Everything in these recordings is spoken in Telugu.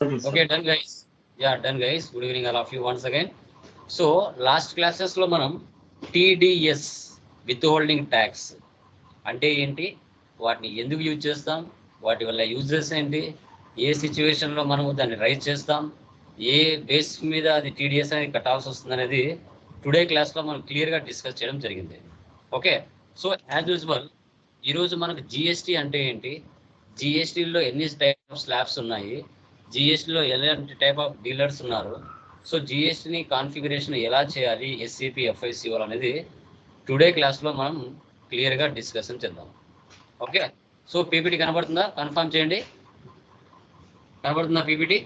Okay, done guys. Yeah, done guys. Good evening all of you once again. So last classes లో మనం టీడీఎస్ విత్ హోల్డింగ్ ట్యాక్స్ అంటే ఏంటి, వాటిని ఎందుకు యూజ్ చేస్తాం, వాటి వల్ల యూజెస్ ఏంటి, ఏ సిచ్యువేషన్లో మనము దాన్ని రైజ్ చేస్తాం, ఏ బేస్ మీద అది టీడీఎస్ అనేది కట్టాల్సి వస్తుంది అనేది టుడే క్లాస్లో మనం క్లియర్గా డిస్కస్ చేయడం జరిగింది. ఓకే, సో యాజ్ యూజువల్ ఈరోజు మనకు జిఎస్టీ అంటే ఏంటి, జిఎస్టీలో ఎన్ని టైప్ ఆఫ్ స్లాబ్స్ ఉన్నాయి, జిఎస్టీలో ఎలాంటి టైప్ ఆఫ్ డీలర్స్ ఉన్నారు, సో జిఎస్టీని కాన్ఫిగరేషన్ ఎలా చేయాలి, ఎస్సిపి ఎఫ్ఐసిఓ అనేది టుడే క్లాస్లో మనం క్లియర్గా డిస్కషన్ చేద్దాం. ఓకే, సో పీపీటీ కనబడుతుందా, కన్ఫర్మ్ చేయండి. కనబడుతుందా పీపీటీ?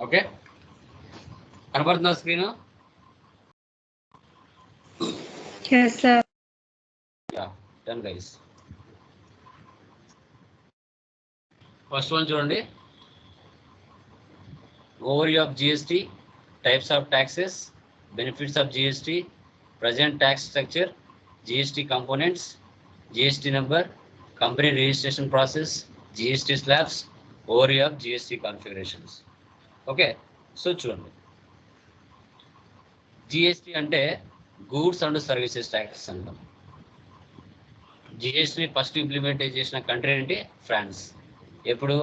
ఓకే, కనబడుతుందా screen? Yes, sir. Yeah, done guys. First one చూడండి, overview of GST, types of taxes, benefits of GST, present tax structure, GST components, GST number, company registration process, GST slabs, overview of GST configurations. Okay, so చూడండి, జిఎస్టీ అంటే గూడ్స్ అండ్ సర్వీసెస్ ట్యాక్స్ అంటాం. జిఎస్టీ ఫస్ట్ ఇంప్లిమెంట్ చేసిన కంట్రీ ఏంటి? ఫ్రాన్స్. ఎప్పుడు?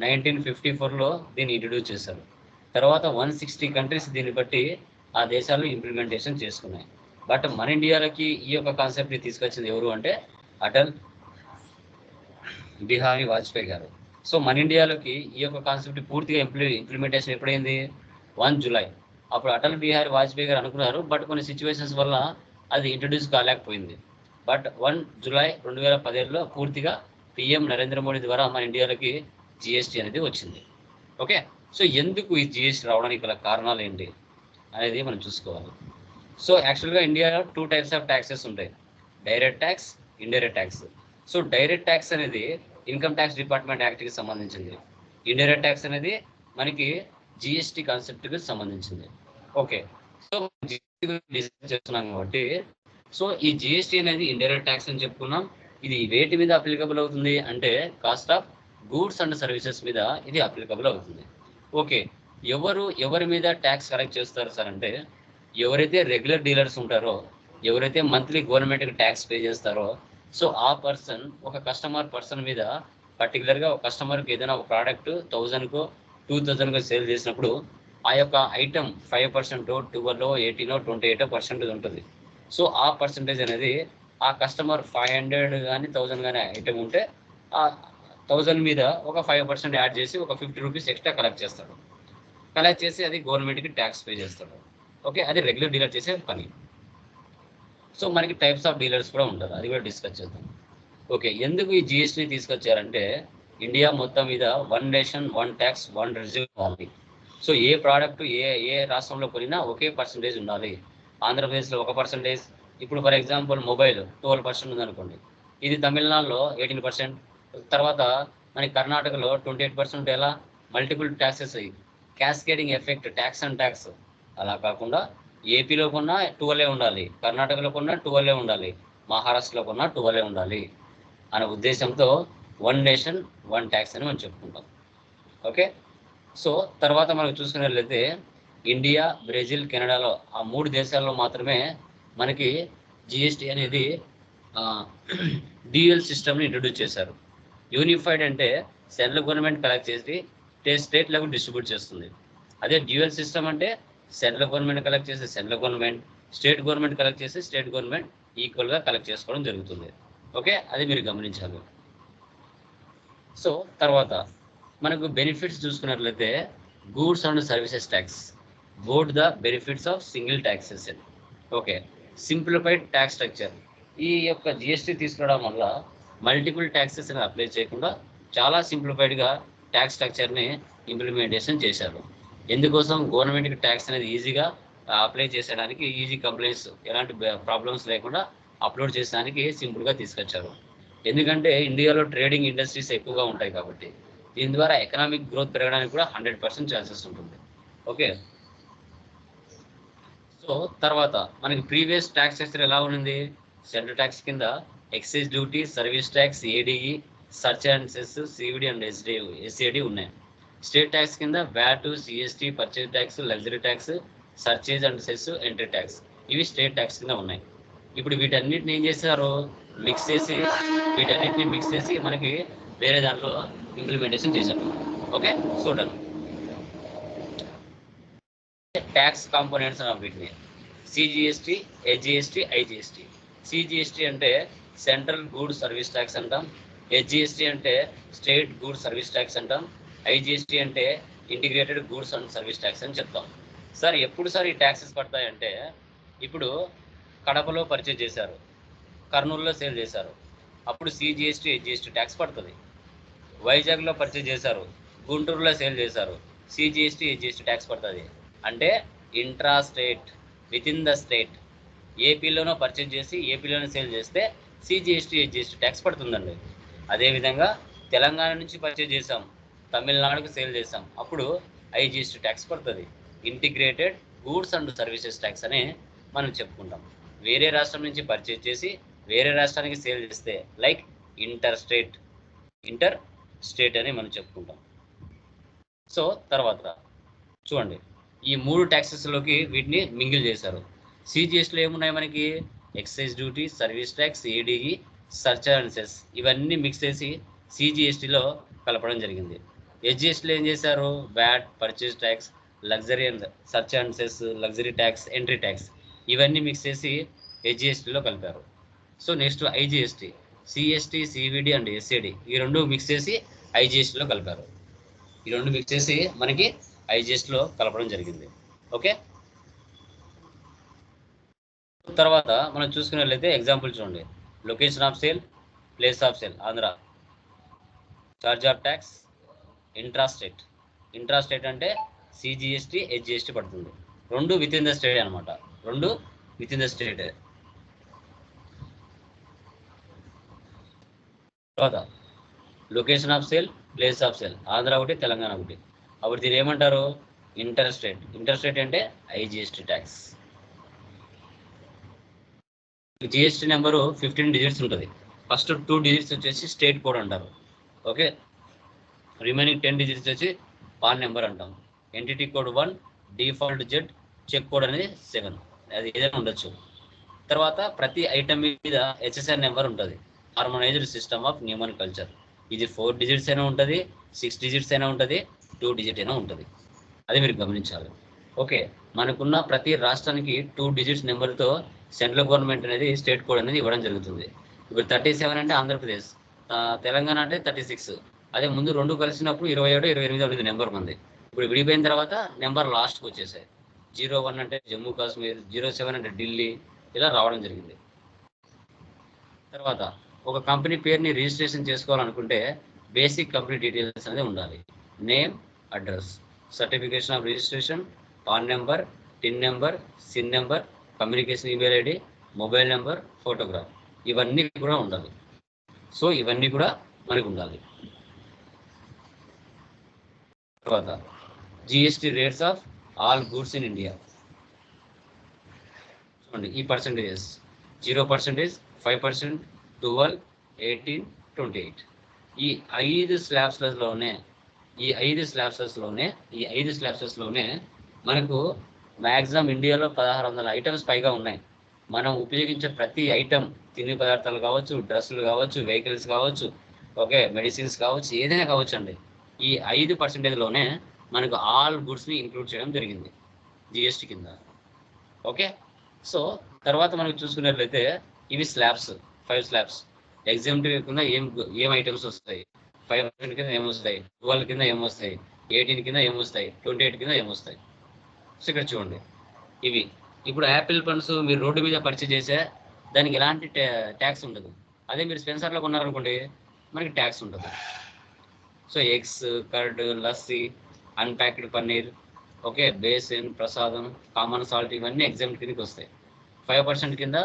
1954లో దీన్ని ఇంట్రడ్యూస్ చేశారు. తర్వాత 160 కంట్రీస్ దీన్ని బట్టి ఆ దేశాలు ఇంప్లిమెంటేషన్ చేసుకున్నాయి. బట్ మన ఇండియాలోకి ఈ యొక్క కాన్సెప్ట్ని తీసుకొచ్చింది ఎవరు అంటే అటల్ బిహారీ వాజ్పేయి గారు. సో మన ఇండియాలోకి ఈ యొక్క కాన్సెప్ట్ పూర్తిగా ఇంప్లిమెంటేషన్ ఎప్పుడైంది? 1 జూలై. అప్పుడు అటల్ బిహారీ వాజ్పేయి గారు అనుకున్నారు, బట్ కొన్ని సిచ్యువేషన్స్ వల్ల అది ఇంట్రడ్యూస్ కాలేకపోయింది. బట్ 1 జూలై 2017లో పూర్తిగా పిఎం నరేంద్ర మోడీ ద్వారా మన ఇండియాలోకి జిఎస్టీ అనేది వచ్చింది. ఓకే, సో ఎందుకు ఈ జిఎస్టీ రావడానికి గల కారణాలు ఏంటి అనేది మనం చూసుకోవాలి. సో యాక్చువల్గా ఇండియాలో 2 టైప్స్ ఆఫ్ ట్యాక్సెస్ ఉంటాయి, direct tax, indirect tax. So direct tax అనేది ఇన్కమ్ ట్యాక్స్ డిపార్ట్మెంట్ యాక్ట్కి సంబంధించింది. ఇండైరెక్ట్ ట్యాక్స్ అనేది మనకి జిఎస్టీ కాన్సెప్ట్కి సంబంధించింది. ఓకే, సో జిఎస్టీ డిస్కస్ చేస్తున్నాం కాబట్టి, సో ఈ జిఎస్టీ అనేది ఇండైరెక్ట్ ట్యాక్స్ అని చెప్పుకున్నాం. ఇది వేటి మీద అప్లికబుల్ అవుతుంది అంటే cost of goods and services మీద ఇది అప్లికబుల్ అవుతుంది. ఓకే, ఎవరి మీద ట్యాక్స్ కలెక్ట్ చేస్తారు సార్ అంటే, ఎవరైతే రెగ్యులర్ డీలర్స్ ఉంటారో, ఎవరైతే మంత్లీ గవర్నమెంట్కి ట్యాక్స్ పే చేస్తారో, సో ఆ పర్సన్ ఒక పర్సన్ మీద పర్టికులర్గా ఒక కస్టమర్కి ఏదైనా ఒక ప్రోడక్ట్ 1000కో 2000కో సేల్ చేసినప్పుడు ఆ యొక్క ఐటమ్ 5%, 12, 18, 28% ఉంటుంది. సో ఆ పర్సంటేజ్ అనేది ఆ కస్టమర్ 500 కానీ 1000 కానీ ఐటమ్ ఉంటే ఆ 1000 మీద ఒక 5% యాడ్ చేసి ఒక 50 రూపీస్ ఎక్స్ట్రా కలెక్ట్ చేస్తాడు. కలెక్ట్ చేసి అది గవర్నమెంట్కి ట్యాక్స్ పే చేస్తాడు. ఓకే, అది రెగ్యులర్ డీలర్ చేసే పని. సో మనకి టైప్స్ ఆఫ్ డీలర్స్ కూడా ఉంటారు, అది కూడా డిస్కస్ చేద్దాం. ఓకే, ఎందుకు ఈ జిఎస్టీ తీసుకొచ్చారంటే ఇండియా మొత్తం మీద 1 నేషన్ 1 ట్యాక్స్ 1 రిజిమ్ ఉండాలి. సో ఏ ప్రోడక్ట్ ఏ రాష్ట్రంలో కొనినా ఒకే పర్సంటేజ్ ఉండాలి. ఆంధ్రప్రదేశ్లో 1%, ఇప్పుడు ఫర్ ఎగ్జాంపుల్ మొబైల్ 12% ఉందనుకోండి, ఇది తమిళనాడులో 18%, తర్వాత మనకి కర్ణాటకలో 28%. ఎలా? Multiple taxes, cascading effect, tax and tax. అలా కాకుండా ఏపీలో కొన్నా 12 ఉండాలి, కర్ణాటకలో కొన్నా 12 ఉండాలి, మహారాష్ట్రలో కొన్నా 12 ఉండాలి అనే ఉద్దేశంతో 1 నేషన్ 1 ట్యాక్స్ అని మనం చెప్పుకుంటాం. ఓకే, సో తర్వాత మనకు చూసుకున్నట్లయితే ఇండియా, బ్రెజిల్, కెనడాలో ఆ 3 దేశాల్లో మాత్రమే మనకి జిఎస్టీ అనేది డ్యూయల్ సిస్టమ్ని ఇంట్రడ్యూస్ చేశారు. యూనిఫైడ్ అంటే సెంట్రల్ గవర్నమెంట్ కలెక్ట్ చేసి స్టేట్ లెవెల్ డిస్ట్రిబ్యూట్ చేస్తుంది. అదే డ్యూయల్ సిస్టమ్ అంటే సెంట్రల్ గవర్నమెంట్ కలెక్ట్ చేసి central government, state government collect చేసి స్టేట్ గవర్నమెంట్ ఈక్వల్గా కలెక్ట్ చేసుకోవడం జరుగుతుంది. ఓకే, అది మీరు గమనించాలి. సో తర్వాత మనకు బెనిఫిట్స్ చూసుకున్నట్లయితే goods and services tax, board the benefits of single taxation. Okay, simplified tax structure. ఈ యొక్క జిఎస్టీ తీసుకురావడం వల్ల మల్టిపుల్ ట్యాక్సెస్ అని అప్లై చేయకుండా చాలా సింప్లిఫైడ్గా ట్యాక్స్ స్ట్రక్చర్ని ఇంప్లిమెంటేషన్ చేశారు. ఎందుకోసం? గవర్నమెంట్కి ట్యాక్స్ అనేది ఈజీగా అప్లై చేసేయడానికి, ఈజీ కంప్లైంట్స్, ఎలాంటి ప్రాబ్లమ్స్ లేకుండా అప్లోడ్ చేసేదానికి సింపుల్గా తీసుకొచ్చారు. ఎందుకంటే ఇండియాలో ట్రేడింగ్ ఇండస్ట్రీస్ ఎక్కువగా ఉంటాయి కాబట్టి దీని ద్వారా ఎకనామిక్ గ్రోత్ పెరగడానికి కూడా 100% ఛాన్సెస్ ఉంటుంది. ఓకే, సో తర్వాత మనకి ప్రీవియస్ ట్యాక్స్ స్ట్రక్చర్ ఎలా ఉంది? సెంట్రల్ ట్యాక్స్ కింద excise duty, service tax, ADE, search and cess, CVD and SAD ఉన్నాయి. స్టేట్ ట్యాక్స్ కింద VAT, CST, purchase tax, luxury tax, surcharge and cess, entry tax, ఇవి స్టేట్ ట్యాక్స్ కింద ఉన్నాయి. ఇప్పుడు వీటన్నిటిని ఏం చేశారు, మిక్స్ చేసి మనకి వేరే దాంట్లో ఇంప్లిమెంటేషన్ చేశారు. ఓకే, చూడండి ట్యాక్స్ కాంపోనెంట్స్ ఆఫ్ వీటిని సిజిఎస్టీ, హెచ్జిఎస్టీ, ఐజిఎస్టీ. సిజిఎస్టీ అంటే సెంట్రల్ గూడ్స్ సర్వీస్ ట్యాక్స్ అంటాం, హెచ్జిఎస్టీ అంటే స్టేట్ గూడ్స్ సర్వీస్ ట్యాక్స్ అంటాం, ఐజిఎస్టీ అంటే integrated goods and service tax అని చెప్తాం. సార్ ఎప్పుడు సార్ ఈ ట్యాక్సెస్ పడతాయంటే, ఇప్పుడు కడపలో పర్చేజ్ చేశారు, కర్నూలులో సేల్ చేశారు, అప్పుడు సిజిఎస్టీ, హెచ్జిఎస్టీ ట్యాక్స్ పడుతుంది. వైజాగ్లో పర్చేజ్ చేశారు, గుంటూరులో సేల్ చేశారు, సిజిఎస్టీ, హెచ్జిఎస్టీ ట్యాక్స్ పడుతుంది. అంటే intra state, within the state, ఏపీలోనో పర్చేజ్ చేసి ఏపీలోనో సేల్ చేస్తే సిజిఎస్టీ, హెచ్జిఎస్టీ ట్యాక్స్ పడుతుందండి. అదేవిధంగా తెలంగాణ నుంచి పర్చేజ్ చేసాం, తమిళనాడుకు సేల్ చేసాం, అప్పుడు ఐజిఎస్టీ ట్యాక్స్ పడుతుంది. Integrated goods and services tax అని మనం చెప్పుకుంటాం. వేరే రాష్ట్రం నుంచి పర్చేజ్ చేసి వేరే రాష్ట్రానికి సేల్ చేస్తే లైక్ ఇంటర్ స్టేట్ అని మనం చెప్పుకుంటాం. సో తర్వాత చూడండి, ఈ 3 ట్యాక్సెస్లోకి వీటిని మింగిల్ చేశారు. సిజిఎస్టీలో ఏమున్నాయి మనకి, excise duty, service tax, ADE, search and cess, ఇవన్నీ మిక్స్ చేసి సిజిఎస్టీలో కలపడం జరిగింది. హెచ్జిఎస్టీలో ఏం చేశారు, VAT, purchase tax, luxury and search and cess, luxury tax, entry tax, ఇవన్నీ మిక్స్ చేసి హెచ్జిఎస్టీలో కలిపారు. So next IGST, CST, CVD and SAD, ఈ 2 మిక్స్ చేసి ఐజిఎస్టీలో కలిపారు. ఈ 2 మిక్స్ చేసి మనకి ఐజిఎస్టీలో కలపడం జరిగింది. ఓకే, తర్వాత మనం చూసుకున్నట్లయితే ఎగ్జాంపుల్ చూడండి, location of sale, place of sale Andhra, charge of tax, intrastate అంటే సిజిఎస్టీ, హెచ్జిఎస్టీ పడుతుంది. 2 విత్ ఇన్ ద స్టేట్ అనమాట, 2 విత్ ఇన్ ద స్టేట్. తర్వాత location of sale, place of sale Andhra ఒకటి, తెలంగాణ ఒకటి, అప్పుడు దీని ఏమంటారు, ఇంటర్ స్టేట్ అంటే IGST tax. GST number 15 digits ఉంటుంది. ఫస్ట్ 2 డిజిట్స్ వచ్చేసి స్టేట్ కోడ్ అంటారు. ఓకే, రిమైనింగ్ 10 డిజిట్స్ వచ్చి పాన్ నెంబర్ అంటాం. Entity code 1, default Z, check code అనేది 7, అది ఏదైనా ఉండొచ్చు. తర్వాత ప్రతి ఐటమ్ మీద హెచ్ఎస్ఆర్ నెంబర్ ఉంటుంది, harmonised system of nomenclature. ఇది 4 డిజిట్స్ అయినా ఉంటుంది, 6 డిజిట్స్ అయినా ఉంటుంది, 2 డిజిట్ అయినా ఉంటుంది, అది మీరు గమనించాలి. ఓకే, మనకున్న ప్రతి రాష్ట్రానికి 2 డిజిట్స్ నెంబర్తో సెంట్రల్ గవర్నమెంట్ అనేది స్టేట్ కోడ్ అనేది ఇవ్వడం జరుగుతుంది. ఇప్పుడు 37 అంటే ఆంధ్రప్రదేశ్, తెలంగాణ అంటే 36, అదే ముందు 2 కలిసినప్పుడు 27, 28 అనేది నెంబర్ ఉంది. ఇప్పుడు విడిపోయిన తర్వాత నెంబర్ లాస్ట్కి వచ్చేసాయి. 01 అంటే జమ్మూ కాశ్మీర్, 07 అంటే ఢిల్లీ, ఇలా రావడం జరిగింది. తర్వాత ఒక కంపెనీ పేరుని రిజిస్ట్రేషన్ చేసుకోవాలనుకుంటే బేసిక్ కంపెనీ డీటెయిల్స్ అనేది ఉండాలి. Name, address, certification of registration, PAN number, TIN number, CIN number, communication email ID, mobile number, photograph, ఇవన్నీ కూడా ఉండాలి. సో ఇవన్నీ కూడా మనకు ఉండాలి. తర్వాత GST rates of all goods in India. చూడండి ఈ పర్సంటేజెస్, 0%, 5%, 12, 18, 28. ఈ 5 స్లాబ్స్లోనే మనకు మ్యాక్సిమం ఇండియాలో 1600 ఐటమ్స్ పైగా ఉన్నాయి. మనం ఉపయోగించే ప్రతి ఐటమ్, తినే పదార్థాలు కావచ్చు, డ్రెస్సులు కావచ్చు, వెహికల్స్ కావచ్చు, ఓకే, మెడిసిన్స్ కావచ్చు, ఏదైనా కావచ్చు అండి, ఈ 5%లోనే మనకు ఆల్ గుడ్స్ని ఇంక్లూడ్ చేయడం జరిగింది జిఎస్టీ కింద. ఓకే, సో తర్వాత మనకు చూసుకున్నట్లయితే ఇవి స్లాబ్స్, 5 స్లాబ్స్. ఎగ్జామ్టివ్ కింద ఏం ఐటమ్స్ వస్తాయి, 5% కింద ఏమొస్తాయి, 12 కింద ఏమొస్తాయి, 18 కింద ఏమొస్తాయి, 28 కింద ఏమొస్తాయి. సో ఇక్కడ చూడండి ఇవి. ఇప్పుడు యాపిల్ పండ్స్ మీరు రోడ్డు మీద పర్చేజ్ చేసే దానికి ఎలాంటి ట్యాక్స్ ఉండదు. అదే మీరు స్పెన్సర్లో కొన్నారనుకోండి మనకి ట్యాక్స్ ఉంటుంది. So eggs, curd, lassi, unpacked paneer, okay, besan, prasadam, common salt, ఇవన్నీ ఎగ్జామ్ కిందకి వస్తాయి. 5% కింద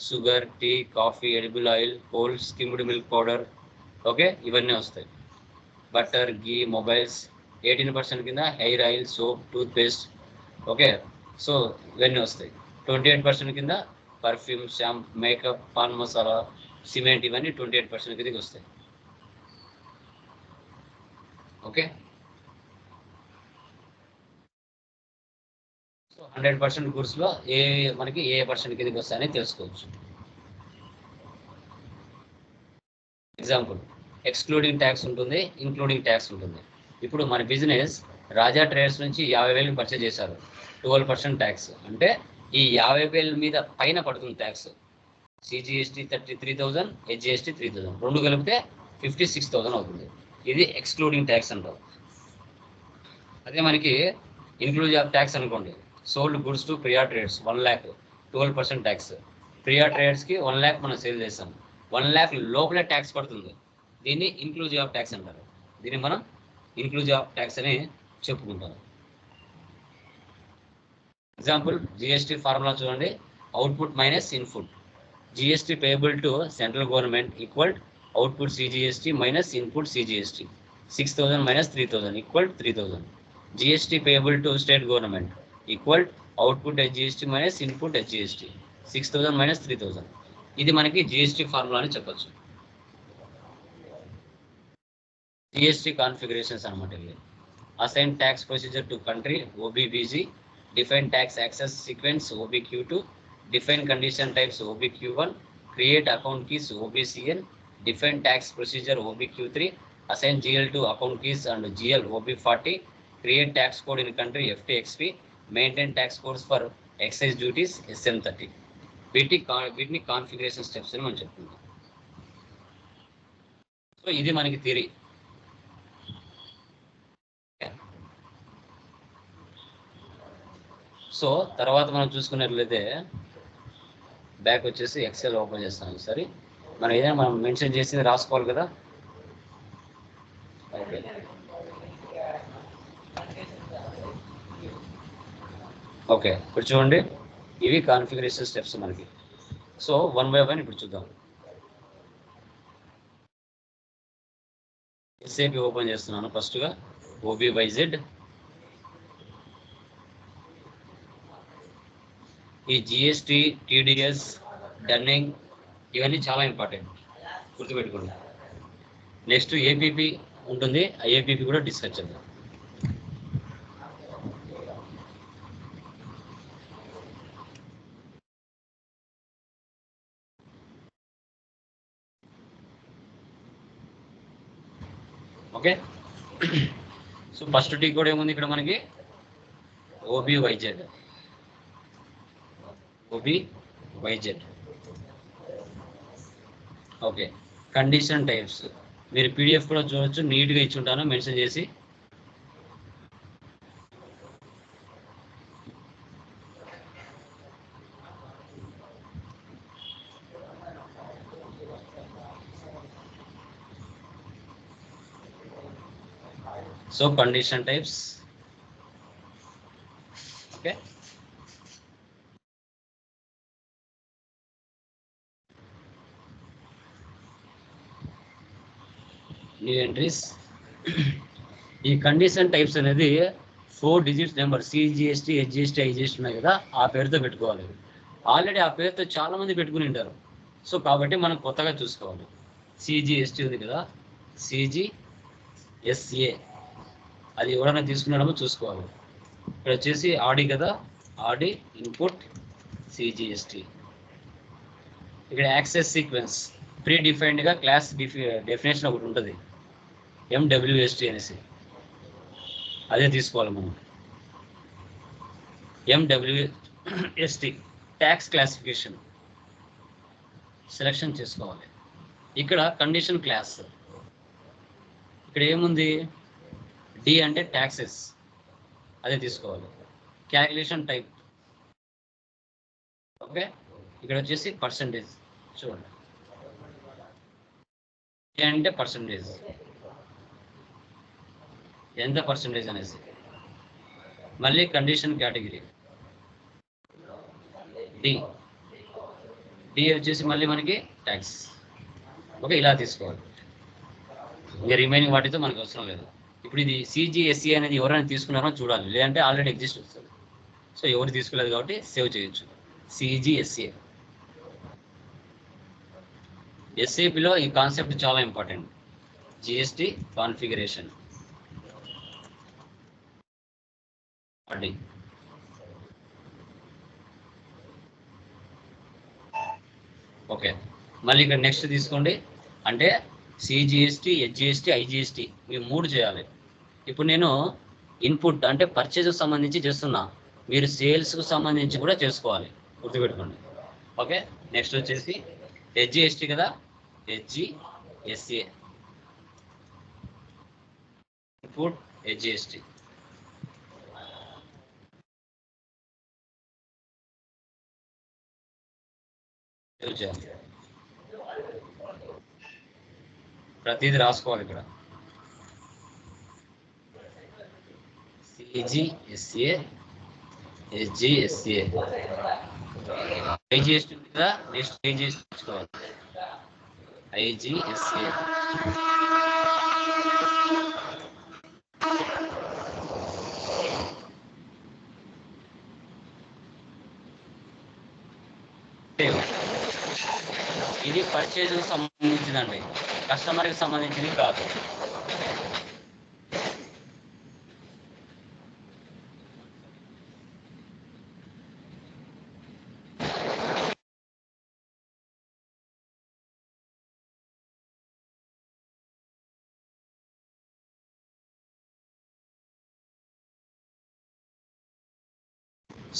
sugar, tea, coffee, edible oil, cold skimmed milk powder, okay, ఇవన్నీ వస్తాయి. Butter, ghee, mobiles. 18% కింద hair oil, soap, toothpaste, okay, so ఇవన్నీ వస్తాయి. 28% కింద perfume, shampoo, makeup, paan masala, cement ఇవన్నీ 28% కిందకి వస్తాయి. ఓకే, సో 100% గుడ్స్లో మనకి ఏ పర్సెంట్ కిందకి వస్తాయని తెలుసుకోవచ్చు. ఎగ్జాంపుల్, ఎక్స్క్లూడింగ్ ట్యాక్స్ ఉంటుంది, ఇంక్లూడింగ్ ట్యాక్స్ ఉంటుంది. ఇప్పుడు మన బిజినెస్ రాజా ట్రేడర్స్ నుంచి 50,000 పర్చేజ్ చేశారు, 12% ట్యాక్స్. అంటే ఈ 50,000 మీద పైన పడుతుంది ట్యాక్స్. సిజిఎస్టీ 33,000, హెచ్జిఎస్టీ 3,000, రెండు కలిపితే 56,000 అవుతుంది. ఇది ఎక్స్క్లూడింగ్ ట్యాక్స్ అంటారు. అదే మనకి ఇన్క్లూజివ్ ఆఫ్ ట్యాక్స్ అనుకోండి, sold goods to Priya traders 1 lakh, 12% tax. Priya ట్రేడర్స్కి 1 lakh మనం సేల్ చేస్తాం, 1 lakh లోపలే ట్యాక్స్ పడుతుంది. దీన్ని ఇన్క్లూజివ్ ఆఫ్ ట్యాక్స్ అంటారు. దీన్ని మనం ఇన్క్లూజివ్ ఆఫ్ ట్యాక్స్ అని చెప్పుకుంటాం. ఎగ్జాంపుల్, జిఎస్టీ ఫార్ములా చూడండి, output minus input. GST payable to central government equal output CGST minus input CGST. 6,000 minus 3,000 equal 3,000. GST payable to state government equal output HGST minus input HGST. 6,000 minus 3,000. ఇది మనకి జిఎస్టీ ఫార్ములా అని చెప్పచ్చు. జిఎస్టీ కాన్ఫిగరేషన్స్ అనమాట ఇవి. Assign tax procedure to country OBBG, define tax access sequence OBQ2, define condition types OBQ1, create account keys OBCN, define tax procedure OBQ3, assign GL to account keys and GL OB40, create tax code in country FTXP, maintain tax codes for excise duties SM30. వీటిని కాన్ఫిగరేషన్ స్టెప్స్ అని మనం చెప్తున్నాం. సో ఇది మనకి థియరీ. సో తర్వాత మనం చూసుకున్నట్లయితే బ్యాక్ వచ్చేసి ఎక్సెల్ ఓపెన్ చేస్తాను. సరే, మనం ఏదైనా మనం మెన్షన్ చేసింది రాసుకోవాలి కదా. ఓకే, ఓకే, ఇప్పుడు చూడండి, ఇవి కాన్ఫిగరేషన్ స్టెప్స్ మనకి. సో 1 by 1 ఇప్పుడు చూద్దాం. ఎస్ఏపి ఓపెన్ చేస్తున్నాను. ఫస్ట్గా OBYZ. ఈ జిఎస్టీ, టీడీఎస్, డన్నింగ్ ఇవన్నీ చాలా ఇంపార్టెంట్, గుర్తుపెట్టుకోండి. నెక్స్ట్ ఏపీపీ ఉంటుంది, ఆ ఏపీపీ కూడా డిస్కస్ చేద్దాం. ఓకే, సో ఫస్ట్ టీ కూడా ఏముంది ఇక్కడ మనకి, OBYZ. ఓకే, కండిషన్ టైప్స్ మీరు పీడిఎఫ్ కూడా చూడొచ్చు, నీట్గా ఇచ్చి ఉంటాను మెన్షన్ చేసి. So condition types. Okay, new entries. ఈ కండిషన్ టైప్స్ అనేది 4 digits number, CGST, HGST, IGST ఉన్నాయి కదా, ఆ పేరుతో పెట్టుకోవాలి. ఆల్రెడీ ఆ పేరుతో చాలా మంది పెట్టుకుని ఉంటారు. సో కాబట్టి మనం కొత్తగా చూసుకోవాలి. సిజిఎస్టీ ఉంది కదా, సిజిఎస్ఏ, అది ఎవరైనా తీసుకున్నాడమో చూసుకోవాలి. ఇక్కడ వచ్చేసి ఆడి కదా, ఆడి ఇన్పుట్ సిజిఎస్టీ. ఇక్కడ యాక్సెస్ సీక్వెన్స్ ప్రీ డిఫైన్డ్గా క్లాస్ డెఫినేషన్ ఒకటి ఉంటుంది, MWST అనేసి, అదే తీసుకోవాలి మనం. MWST ట్యాక్స్ క్లాసిఫికేషన్ సెలెక్షన్ చేసుకోవాలి. ఇక్కడ కండిషన్ క్లాస్, ఇక్కడ ఏముంది, డి అంటే ట్యాక్సెస్, అదే తీసుకోవాలి. Calculation type. ఓకే, ఇక్కడ వచ్చేసి పర్సంటేజ్ చూడండి, ఏ అంటే పర్సంటేజ్, ఎంత పర్సంటేజ్ అనేసి. మళ్ళీ కండిషన్ కేటగిరీ డి వచ్చేసి మళ్ళీ మనకి ట్యాక్స్. ఓకే, ఇలా తీసుకోవాలి. ఇంకా రిమైనింగ్ వాటితో మనకు అవసరం లేదు. ఇప్పుడు ఇది సిజిఎస్ఈ అనేది ఎవరైనా తీసుకున్నారో చూడాలి, లేదంటే ఆల్రెడీ ఎగ్జిస్ట్ వస్తుంది. సో ఎవరు తీసుకోలేదు కాబట్టి సేవ్ చేయొచ్చు, సిజిఎస్ఈ. ఎస్ఏపిలో ఈ కాన్సెప్ట్ చాలా ఇంపార్టెంట్. జిఎస్టి కాన్ఫిగరేషన్ అది. ఓకే, మళ్ళీ ఇక్కడ నెక్స్ట్ తీసుకోండి. అంటే సిజిఎస్టి, హెచ్జిఎస్టి, ఐజిఎస్టి ఇవి 3 చేయాలి. ఇప్పుడు నేను ఇన్పుట్ అంటే పర్చేజ్కి సంబంధించి చేస్తున్నా, మీరు సేల్స్కు సంబంధించి కూడా చేసుకోవాలి, గుర్తుపెట్టుకోండి. ఓకే, నెక్స్ట్ వచ్చేసి హెచ్జిఎస్టి కదా, హెచ్జిఎస్ఏ ఇన్పుట్ హెచ్జిఎస్టి. ప్రతిదీ రాసుకోవాలి ఇక్కడ. సిజిఎస్ఏ, హెచ్జిఎస్ఏ, ఐజిఎస్టి ఉంది కదా, నెక్స్ట్ ఐజిఎస్టి తెచ్చుకోవాలి. ఐజిఎస్ఏ ఇది పర్చేజ్కి సంబంధించిందండి, కస్టమర్కి సంబంధించింది కాదు.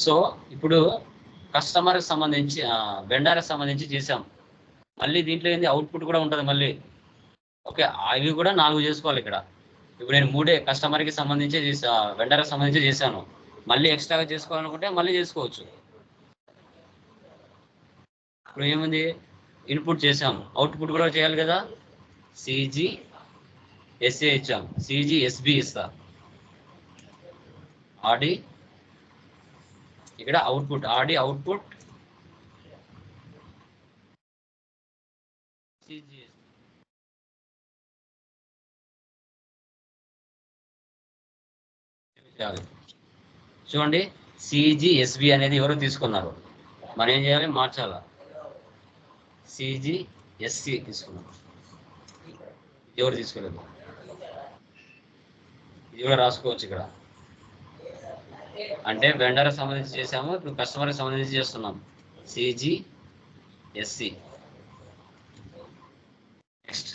సో ఇప్పుడు కస్టమర్కి సంబంధించి వెండర్కి సంబంధించి చేసాం. మళ్ళీ దీంట్లో ఏంది అవుట్పుట్ కూడా ఉంటుంది మళ్ళీ. ఓకే, అవి కూడా 4 చేసుకోవాలి ఇక్కడ. ఇప్పుడు నేను 3 కస్టమర్కి సంబంధించి వెండర్కి సంబంధించి చేశాను. మళ్ళీ ఎక్స్ట్రాగా చేసుకోవాలనుకుంటే మళ్ళీ చేసుకోవచ్చు. ఇప్పుడు ఏముంది, ఇన్పుట్ చేసాము, అవుట్పుట్ కూడా చేయాలి కదా. సిజిఎస్ఏ ఇచ్చాం, సిజిఎస్బి ఇస్తా. ఆడి ఇక్కడ అవుట్పుట్, ఆడి అవుట్పుట్ చూడండి, సిజిఎస్బి అనేది ఎవరు తీసుకున్నారు, మనం ఏం చేయాలి, మార్చాలా. సిజిఎస్సి తీసుకున్నాం, ఎవరు తీసుకోలేదు, ఇది కూడా రాసుకోవచ్చు ఇక్కడ. అంటే వెండర్కి సంబంధించి చేసాము, ఇప్పుడు కస్టమర్కి సంబంధించి చేస్తున్నాం. CGST. Next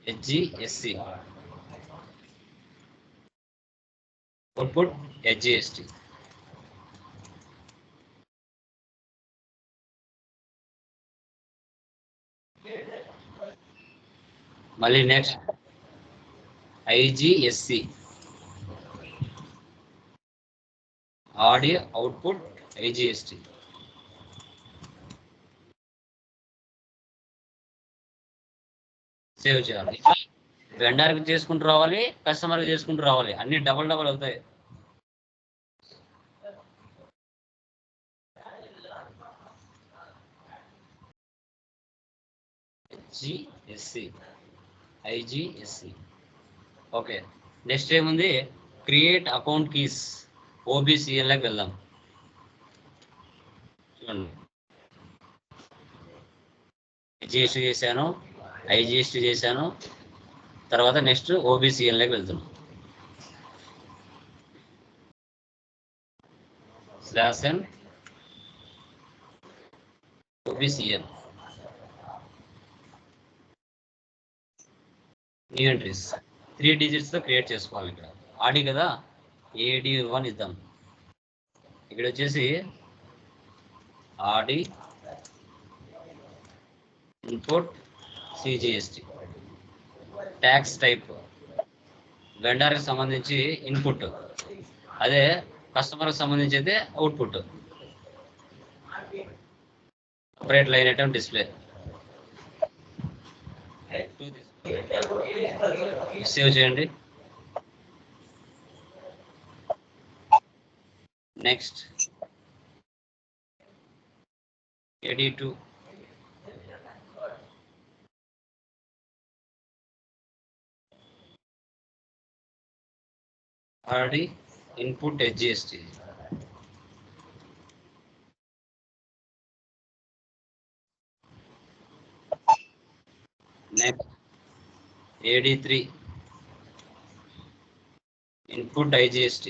SGST, output SGST. మళ్ళీ next IGST, Audi output IGST. Save చేయాలి. వెండర్కి చేసుకుంటూ రావాలి, కస్టమర్కి చేసుకుంటూ రావాలి, అన్ని డబల్ అవుతాయి. హెచ్జిఎస్సి, ఐజిఎస్సి. ఓకే, నెక్స్ట్ ఏముంది, క్రియేట్ అకౌంట్ కీస్. ఓబిసిఎల్కి వెళ్దాం. చూడండి, హెచ్జిఎస్టి చేశాను, ఐజిఎస్టి చేశాను, తర్వాత నెక్స్ట్ ఓబిసిఎల్కి వెళ్తున్నాం. /n OBCL new entries 3 digits తో క్రియేట్ చేసుకోవాలి. ఇక్కడ ఆడి కదా, AD1 ఇద్దాం. ఇక్కడ వచ్చేసి Audi input CGST. Tax type వెండర్కి సంబంధించి ఇన్పుట్, అదే కస్టమర్కి సంబంధించి అయితే output. Separate line item display. Save చేయండి. Next AD2, Audi input SGST. Next AD3 input IGST.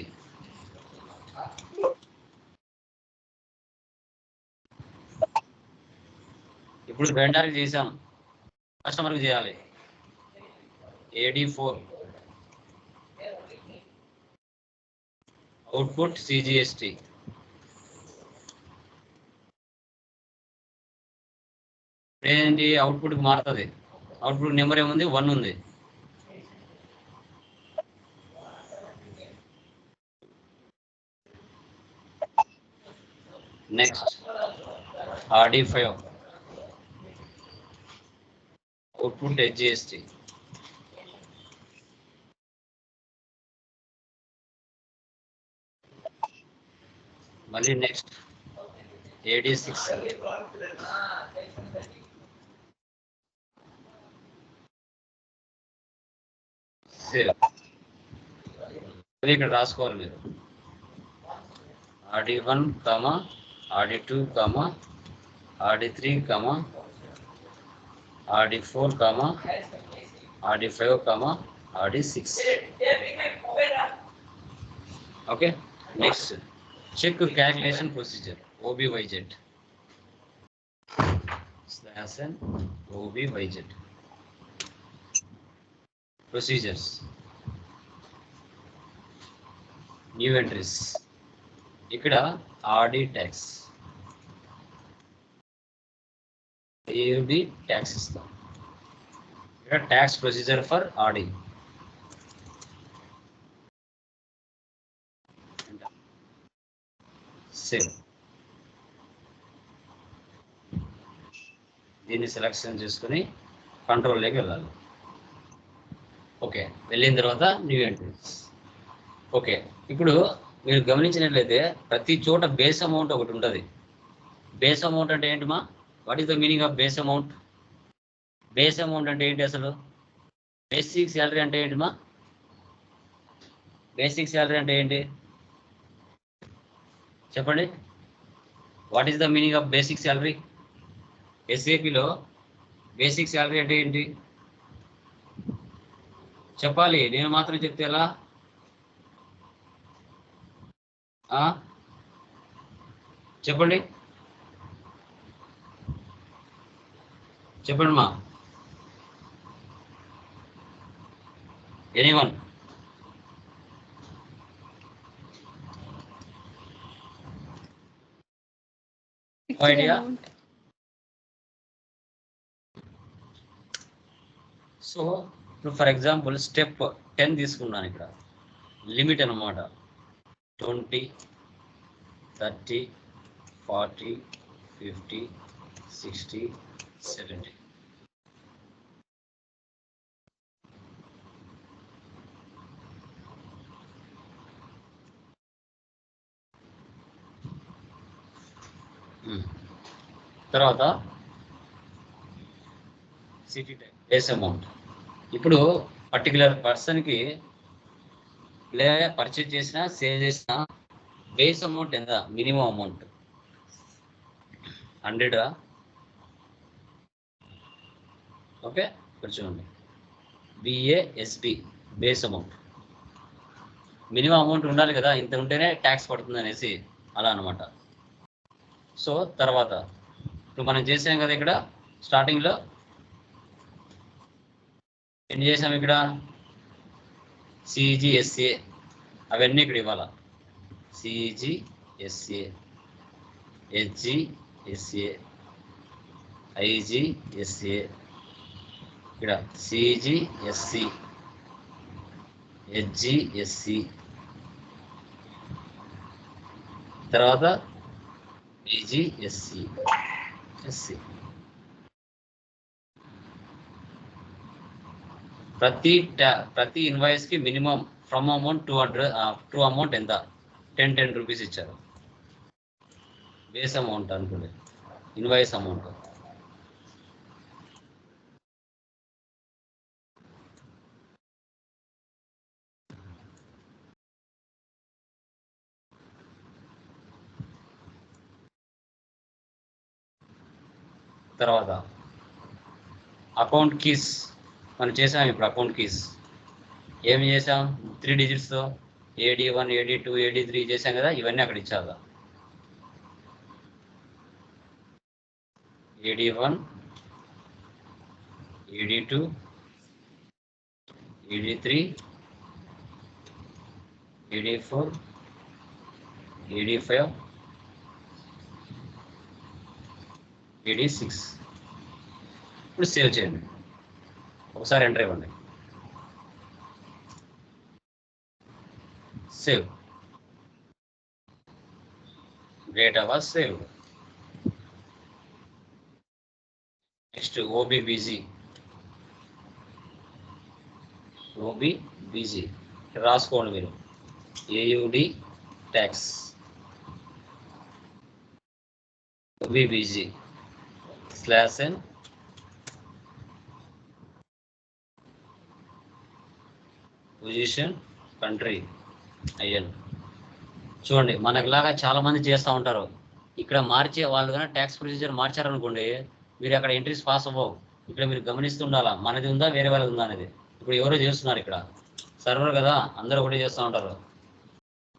ఇప్పుడు వెండర్కి చేసాం, కస్టమర్కి చేయాలి. AD4 output CGST. ఏంటి అవుట్పుట్కి మారుతుంది. అవుట్పుట్ నెంబర్ ఏముంది, 1 ఉంది. Next RD5 output HGST. మళ్ళీ నెక్స్ట్ AD6 సేవ్. ఇక్కడ రాసుకోవాలి మీరు. RD1, RD2, RD3, RD4, RD5, RD6. Okay. Next, check calculation procedure. OBYZ. OBYZ. Procedures. New entries. ఇక్కడ RD tax. AUD tax ఇస్తాం. ఇక్కడ tax procedure for RD. Save. దీన్ని సెలెక్షన్ చేసుకుని కంట్రోల్లోకి వెళ్ళాలి. ఓకే, వెళ్ళిన తర్వాత న్యూ ఎంట్రీస్. ఓకే, ఇప్పుడు మీరు గమనించినట్లయితే ప్రతి చోట బేస్ అమౌంట్ ఒకటి ఉంటుంది. బేస్ అమౌంట్ అంటే ఏంటిమా? What is the meaning of base amount? Base amount అంటే ఏంటి అసలు? బేసిక్ శాలరీ అంటే ఏంటిమా? బేసిక్ శాలరీ అంటే ఏంటి చెప్పండి? What is the meaning of basic salary? SAPలో బేసిక్ శాలరీ అంటే ఏంటి చెప్పాలి. నేను మాత్రం చెప్తే ఎలా? చెప్పండి చెప్పండి మా. ఎనీవన్? ఐడియా? సో ఇప్పుడు ఫర్ ఎగ్జాంపుల్ స్టెప్ 10 తీసుకున్నాను. ఇక్కడ లిమిట్ అన్నమాట 20, 30, 40, 50, 60, 70. తర్వాత సిటీ టైప్ బేస్ అమౌంట్. ఇప్పుడు పర్టికులర్ పర్సన్కి పర్చేజ్ చేసిన సేల్ చేసిన బేస్ అమౌంట్ ఎంత? Minimum amount 100. ఓకే, ఇక్కడ చూడండి. BASB base amount. Minimum amount ఉండాలి కదా, ఇంత ఉంటేనే ట్యాక్స్ పడుతుంది అనేసి, అలా అనమాట. సో తర్వాత ఇప్పుడు మనం చేసాం కదా, ఇక్కడ స్టార్టింగ్లో ఎన్ని చేసాం? ఇక్కడ CGSA అవన్నీ ఇక్కడ ఇవ్వాలా. CGSA, HGSA, IGSA, ఇక్కడ CGSC, HGSC, తర్వాత BGSC, SC. ప్రతి ఇన్వాయిస్ కి minimum from amount 200, true amount ఎంత? 10 రూపీస్ ఇచ్చారు. బేస్ అమౌంట్ అనుకోండి, ఇన్వాయిస్ అమౌంట్. తర్వాత అకౌంట్ కీస్ మనం చేసాం. ఇప్పుడు అకౌంట్ కీస్ ఏమి చేసాం? 3 డిజిట్స్తో AD1 AD2 AD3 చేసాం కదా, ఇవన్నీ అక్కడ ఇచ్చారు. AD1 AD2 AD3 AD4 AD5 AD6. ఇప్పుడు సేవ్ చేయండి. ఒకసారి ఎంటర్ ఇవ్వండి. Save. Data was save. Next OBBG రాసుకోండి మీరు. AUD tax OBBG /n position country IN. చూడండి, మనకులాగా చాలా మంది చేస్తూ ఉంటారు. ఇక్కడ మార్చే వాళ్ళు కానీ ట్యాక్స్ ప్రొసీజర్ మార్చారనుకోండి, మీరు అక్కడ ఎంట్రీస్ పాస్ అవ్వవు. ఇక్కడ మీరు గమనిస్తుండాలా, మనది ఉందా వేరే వాళ్ళది ఉందా అనేది. ఇప్పుడు ఎవరో చేస్తున్నారు, ఇక్కడ సర్వర్ కదా, అందరూ ఒకటే చేస్తూ ఉంటారు.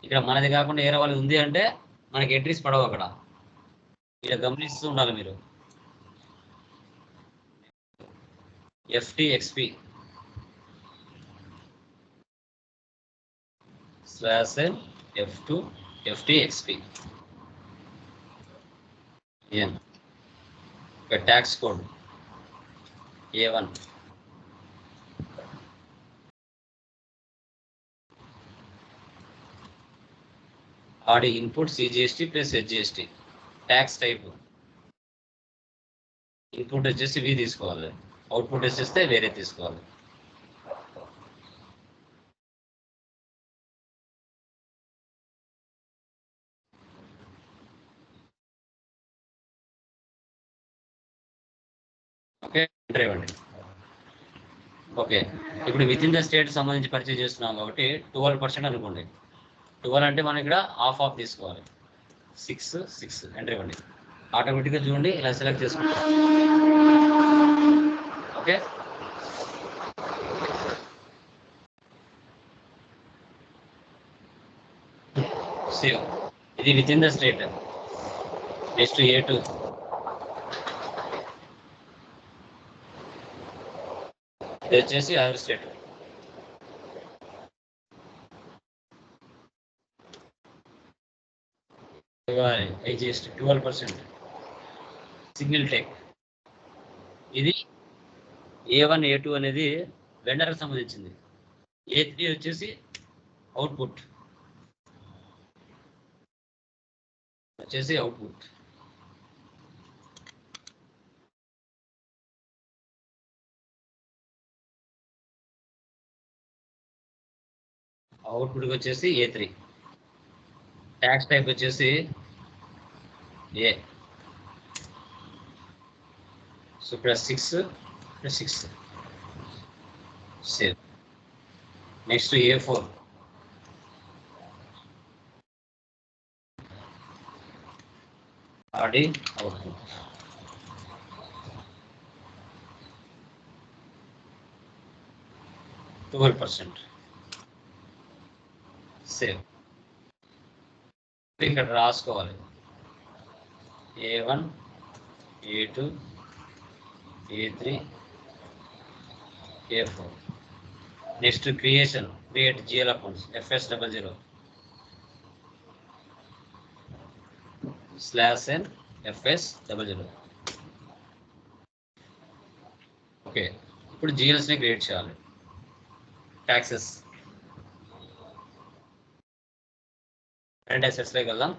ఇక్కడ మనది కాకుండా వేరే వాళ్ళది ఉంది అంటే మనకి ఎంట్రీస్ పడవు. అక్కడ ఇక్కడ గమనిస్తూ ఉండాలి మీరు. FTXP /n F2 FTXP N. Tax code A1. Audi input CGST plus SGST. Tax type input వచ్చేసి V తీసుకోవాలి, అవుట్పుట్ వచ్చేస్తే వేరే తీసుకోవాలి. ఓకే, ఎంటర్ ఇవ్వండి. ఓకే, ఇప్పుడు విత్ ఇన్ ద స్టేట్ సంబంధించి పర్చేజ్ చేస్తున్నాం కాబట్టి 12% అనుకోండి. 12 అంటే మనం ఇక్కడ ఆఫ్ తీసుకోవాలి. 6 ఎంటర్ ఇవ్వండి. ఆటోమేటిక్గా చూడండి ఇలా సెలెక్ట్ చేసుకుంటాం. Okay, save. ఇది within the state. Next A2 ఇది వచ్చేసి other state. GST 12%. Single take. ఇది A1 A2 అనేది వెండర్కి సంబంధించింది. A3 వచ్చేసి అవుట్పుట్ అవుట్పుట్కి వచ్చేసి A3. ట్యాక్స్ టైప్ వచ్చేసి A. So +6 save. Next A4 Audi output. %12 save. ఇక్కడ రాసుకోవాలి A1 A2 A3 A4. Next create GL accounts FS00 /n FS00. Okay, ఇప్పుడు GLస్ని క్రియేట్ చేయాలి. ట్యాక్సెస్ కరెంట్ అసెట్స్లోకి వెళ్దాం.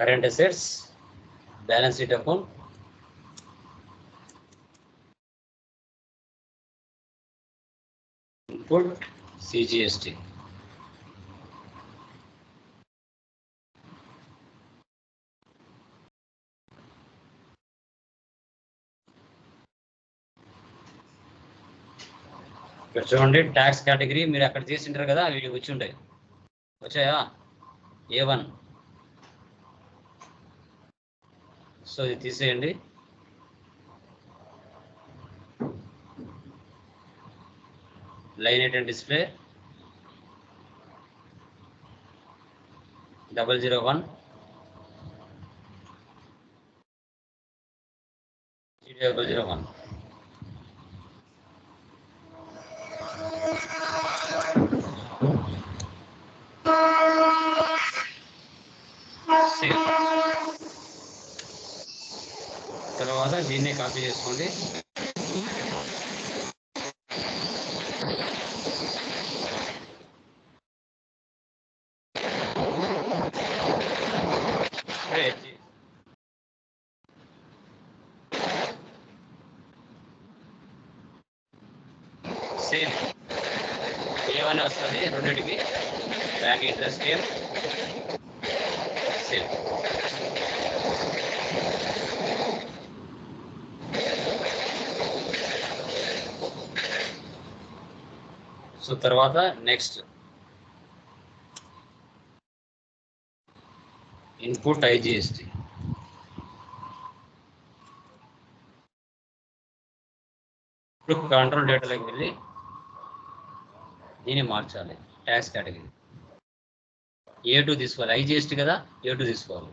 Current assets, balance sheet account, input CGST. ఇక్కడ చూడండి ట్యాక్స్ కేటగిరీ మీరు అక్కడ చేసింటారు కదా అవి వచ్చి ఉంటాయి. వచ్చాయా? A1. సో ఇది తీసేయండి. Line item display 001 001. తర్వాత దీన్ని కాపీ చేసుకోండి. సేమ్ A1 వస్తుంది రెండింటికి. Bank interest same. సో తర్వాత నెక్స్ట్ ఇన్పుట్ IGST. ఇప్పుడు కంట్రోల్ డేటాలోకి వెళ్ళి దీన్ని మార్చాలి. ట్యాక్స్ కేటగిరీ A2 తీసుకోవాలి. IGST కదా, A2 తీసుకోవాలి.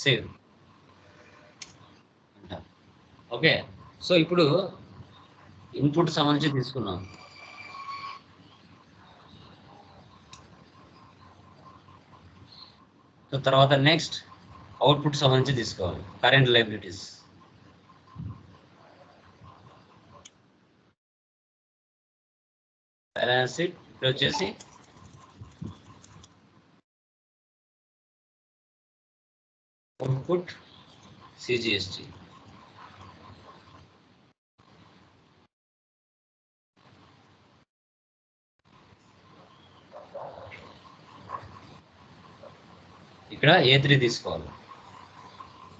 సేవ్. ఓకే. సో ఇప్పుడు ఇన్పుట్ సంబంధించి తీసుకున్నాం. సో తర్వాత నెక్స్ట్ అవుట్పుట్ సంబంధించి తీసుకోవాలి. Current liabilities balance sheet. ఇప్పుడు వచ్చేసి అవుట్పుట్ CGST. ఇక్కడ A3 తీసుకోవాలి.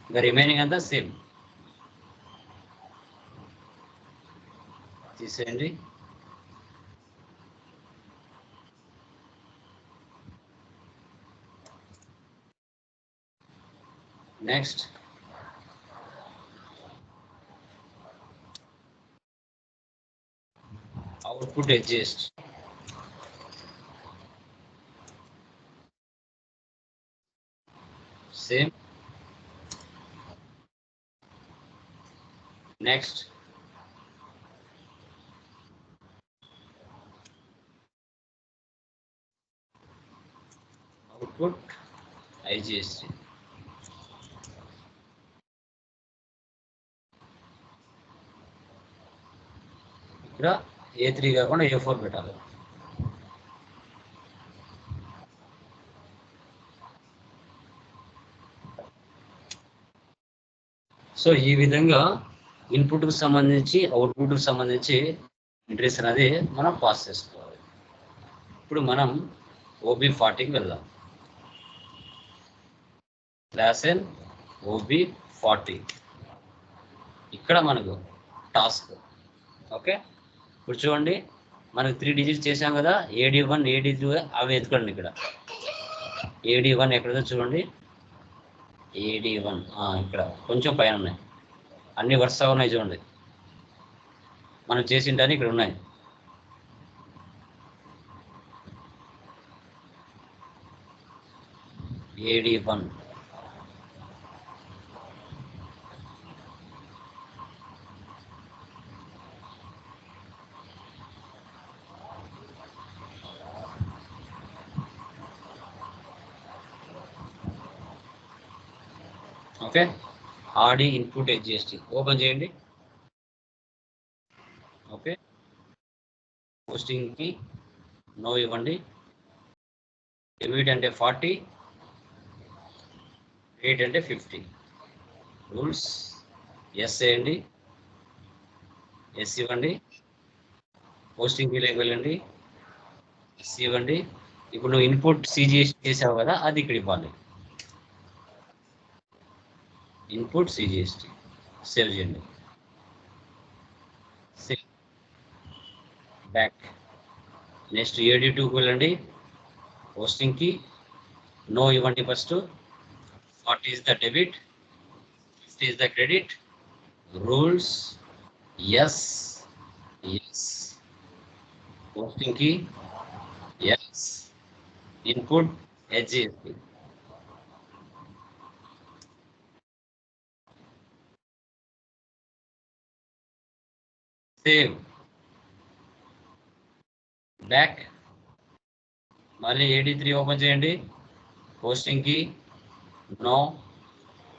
ఇంకా రిమైనింగ్ అంతా సేమ్. తీసేయండి. Next output adjust. Same. Next output IGST. ఇక్కడ A3 కాకుండా A4 పెట్టాలి. సో ఈ విధంగా ఇన్పుట్కి సంబంధించి అవుట్పుట్కి సంబంధించి ఎంట్రీస్ అనేది మనం పాస్ చేసుకోవాలి. ఇప్పుడు మనం OB40కి వెళ్దాం. Class N OB40. ఇక్కడ మనకు టాస్క్. ఓకే. ఇప్పుడు చూడండి మనకు 3 డిజిట్స్ చేసాం కదా. AD1 AD2 అవి ఎత్తుకోండి. ఇక్కడ AD1 ఎక్కడదో చూడండి. AD1 ఇక్కడ కొంచెం పైన ఉన్నాయి. అన్ని వరుసగా ఉన్నాయి చూడండి. మనం చేసింటాని ఇక్కడ ఉన్నాయి. AD1 okay. RD input HGST open చేయండి. ఓకే. పోస్టింగ్కి నో ఇవ్వండి. డెబిట్ అంటే 40, రేట్ అంటే 50. రూల్స్ ఎస్ చేయండి. ఎస్ ఇవ్వండి. పోస్టింగ్ ఫీలోకి వెళ్ళండి. ఎస్ ఇవ్వండి. ఇప్పుడు నువ్వు ఇన్పుట్ CGST చేసావు కదా, అది ఇక్కడ ఇవ్వాలి. ఇన్పుట్ CGST సేవ్ చేయండి. బ్యాక్. నెక్స్ట్ AD2కి వెళ్ళండి. పోస్టింగ్కి నో ఇవ్వండి. First 40 is the debit, 50 is the credit. Rules yes, yes. Postingకి yes. Input HGST. Save. Back. మళ్ళీ AD3 ఓపెన్ చేయండి. పోస్టింగ్కి no,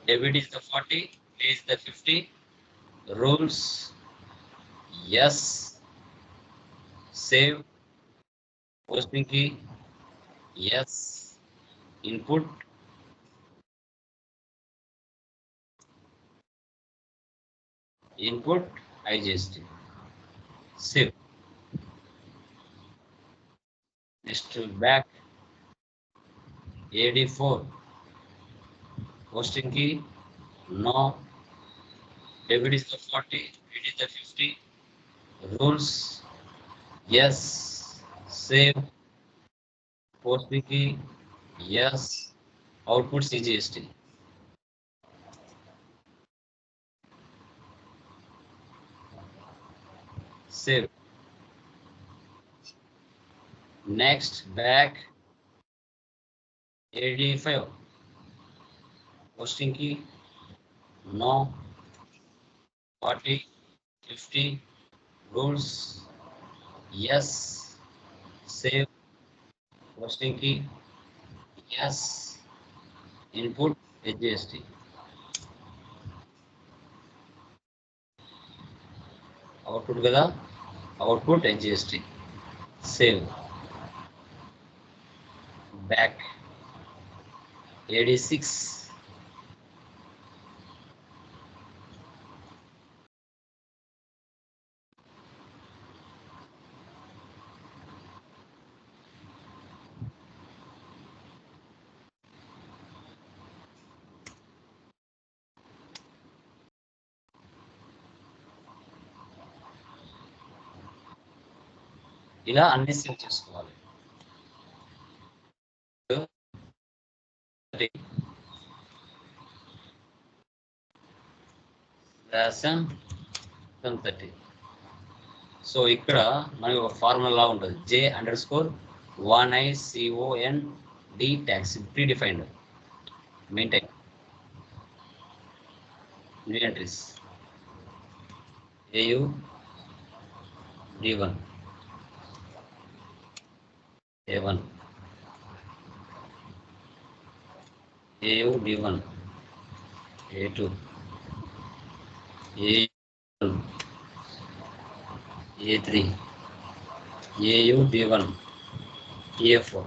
debit is the 40, pay is the 50. Rules yes. Save. Postingకి yes. Input IGST. Save. Next back. AD4 postingకి no, debit is the 40, credit is the 50. Rules yes. Save. Postingకి yes. Output CGST. Save. Next back. AD5 postingకి no, 40, 50. Rules yes. Save. Postingకి yes. Input HGST. Output కదా, output HGST. Save. Back. AD6 ఇలా అన్ని సేవ్ చేసుకోవాలి. రాసాం 30. సో ఇక్కడ మనకి ఒక ఫార్ములా ఉంటుంది, J_1ICOND tax pre defined. Maintain new entries AU D1 A1 AU D1 A2 A1 A3 AU D1 A4.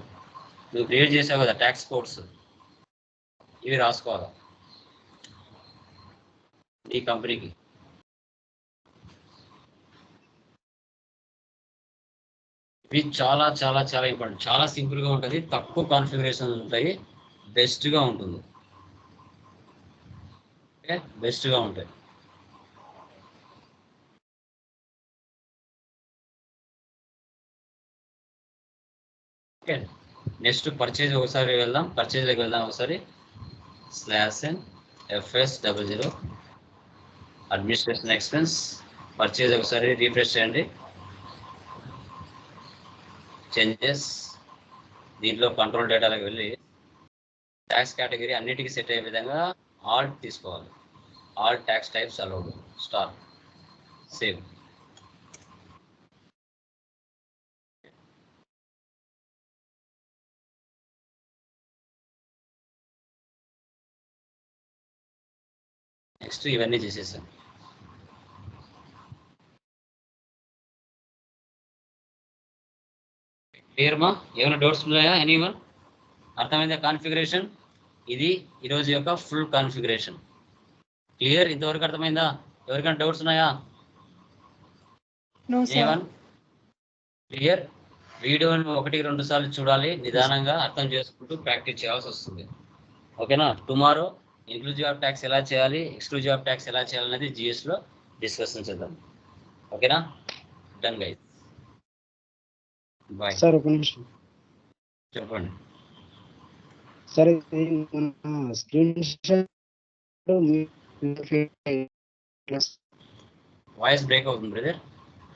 నువ్వు క్రియేట్ చేసావు కదా ట్యాక్స్ కోడ్స్, ఇవి రాసుకోవాలి ఈ కంపెనీకి. ఇవి చాలా చాలా చాలా ఇంపార్టెంట్. చాలా సింపుల్గా ఉంటుంది, తక్కువ కాన్ఫిగరేషన్ ఉంటాయి, బెస్ట్గా ఉంటుంది. ఓకే, బెస్ట్గా ఉంటాయి. ఓకే, నెక్స్ట్ పర్చేజ్ ఒకసారి వెళ్దాం. పర్చేజ్లోకి వెళ్దాం ఒకసారి. /FS00 అడ్మినిస్ట్రేషన్ ఎక్స్పెన్స్ పర్చేజ్ ఒకసారి రీఫ్రెష్ చేయండి. చేంజెస్ దీంట్లో కంట్రోల్ డేటాలకు వెళ్ళి ట్యాక్స్ కేటగిరీ అన్నిటికీ సెట్ అయ్యే విధంగా ఆల్ తీసుకోవాలి. All tax types allowed. Star. Save. Next ఇవన్నీ చేసేసాం. క్లియర్ మా? ఏమైనా డౌట్స్ ఉన్నాయా? ఎనీవన్? అర్థమైందా కాన్ఫిగరేషన్? ఇది ఈరోజు యొక్క ఫుల్ కాన్ఫిగరేషన్. క్లియర్? ఇంతవరకు అర్థమైందా? ఎవరికైనా డౌట్స్ ఉన్నాయా? ఏమన్? క్లియర్? వీడియోని 1-2 సార్లు చూడాలి, నిదానంగా అర్థం చేసుకుంటూ ప్రాక్టీస్ చేయాల్సి వస్తుంది. ఓకేనా? టుమారో ఇంక్లూజివ్ ఆఫ్ ట్యాక్స్ ఎలా చేయాలి, ఎక్స్క్లూజివ్ ఆఫ్ ట్యాక్స్ ఎలా చేయాలనేది GS లో డిస్కషన్ చేద్దాం. ఓకేనా? Done guys. బాయ్. సార్ ఒక నిమిషం చెప్పండి. సార్, ఇది మన స్క్రీన్ షాట్ వాయిస్ బ్రేక్ అవుతుంది బ్రదర్.